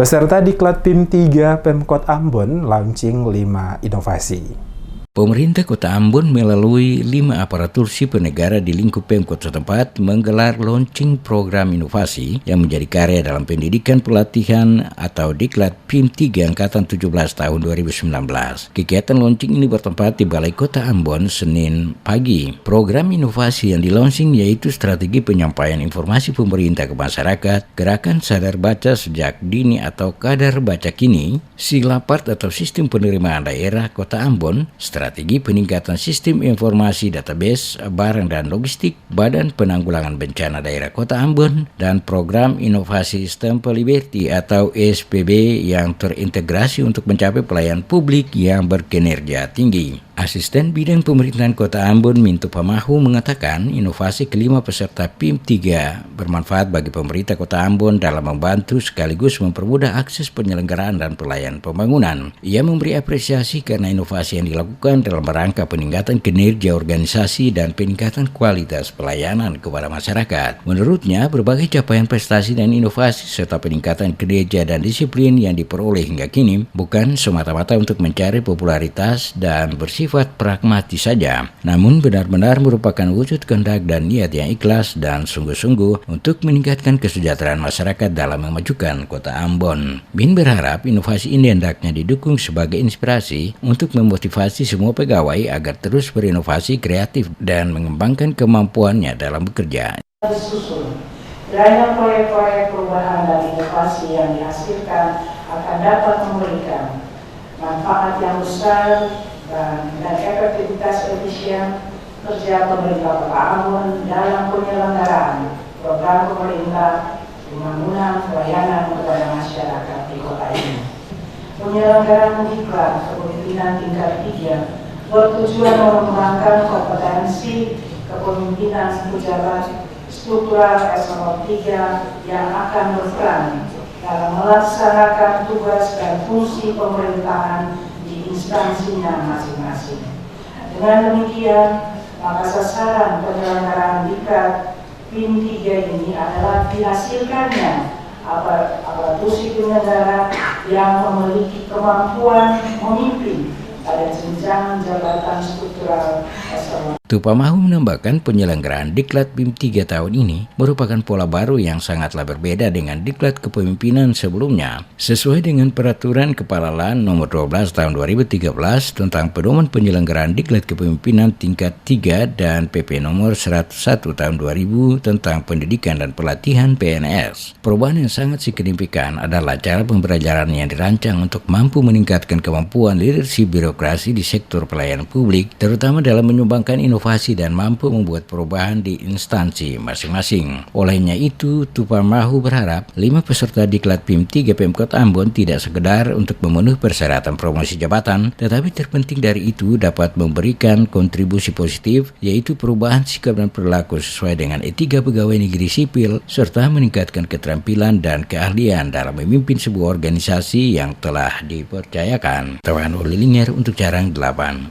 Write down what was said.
Peserta Diklat PIM 3 Pemkot Ambon launching 5 inovasi. Pemerintah Kota Ambon melalui 5 aparatur sipil negara di lingkup Pemkot setempat menggelar launching program inovasi yang menjadi karya dalam pendidikan pelatihan atau Diklat PIM 3 Angkatan 17 tahun 2019. Kegiatan launching ini bertempat di Balai Kota Ambon Senin pagi. Program inovasi yang di-launching yaitu strategi penyampaian informasi pemerintah ke masyarakat, gerakan sadar baca sejak dini atau kadar baca kini, Silapart atau sistem penerimaan daerah Kota Ambon, strategi peningkatan sistem informasi database barang dan logistik Badan Penanggulangan Bencana Daerah Kota Ambon, dan program inovasi Stempel Liberty atau SPB yang terintegrasi untuk mencapai pelayanan publik yang berkinerja tinggi. Asisten Bidang Pemerintahan Kota Ambon Minto Pamahu mengatakan inovasi kelima peserta PIM 3 bermanfaat bagi pemerintah Kota Ambon dalam membantu sekaligus mempermudah akses penyelenggaraan dan pelayanan pembangunan. Ia memberi apresiasi karena inovasi yang dilakukan dalam rangka peningkatan kinerja organisasi dan peningkatan kualitas pelayanan kepada masyarakat. Menurutnya, berbagai capaian prestasi dan inovasi serta peningkatan kinerja dan disiplin yang diperoleh hingga kini bukan semata-mata untuk mencari popularitas dan bersifat pragmatis saja, namun benar-benar merupakan wujud kehendak dan niat yang ikhlas dan sungguh-sungguh untuk meningkatkan kesejahteraan masyarakat dalam memajukan Kota Ambon. Bin berharap inovasi ini hendaknya didukung sebagai inspirasi untuk memotivasi semua pegawai agar terus berinovasi kreatif dan mengembangkan kemampuannya dalam bekerja. Disusul, kiranya proyek-proyek perubahan dan inovasi yang dihasilkan akan dapat memberikan manfaat yang besar dan efektivitas efisien kerja pemerintah Kota Ambon dalam penyelenggaraan program pemerintah pembangunan pelayanan kepada masyarakat di kota ini. Penyelenggaraan Diklat Kepemimpinan tingkat 3 bertujuan mengembangkan kompetensi kepemimpinan pejabat struktural eselon 3 yang akan berperan dalam melaksanakan tugas dan fungsi pemerintahan di instansinya masing-masing. Dengan demikian, maka sasaran penyelenggaraan Diklat PIM 3 ini adalah dihasilkannya aparatur sipil negara yang memiliki kemampuan memimpin pada jenjang jabatan struktural eselon. Pamahu menambahkan penyelenggaraan Diklat PIM 3 tahun ini merupakan pola baru yang sangatlah berbeda dengan Diklat Kepemimpinan sebelumnya. Sesuai dengan Peraturan Kepala LAN Nomor 12 Tahun 2013 tentang pedoman penyelenggaraan Diklat Kepemimpinan tingkat 3 dan PP Nomor 101 Tahun 2000 tentang pendidikan dan pelatihan PNS. Perubahan yang sangat signifikan adalah cara pembelajaran yang dirancang untuk mampu meningkatkan kemampuan leadership birokrasi di sektor pelayanan publik, terutama dalam menyumbangkan inovasi dan mampu membuat perubahan di instansi masing-masing. Olehnya itu, Pamahu berharap 5 peserta Diklat PIM 3 Pemkot Ambon tidak sekedar untuk memenuhi persyaratan promosi jabatan, tetapi terpenting dari itu dapat memberikan kontribusi positif, yaitu perubahan sikap dan perilaku sesuai dengan etika pegawai negeri sipil, serta meningkatkan keterampilan dan keahlian dalam memimpin sebuah organisasi yang telah dipercayakan. Taufan Ulilinger untuk Jarang 8.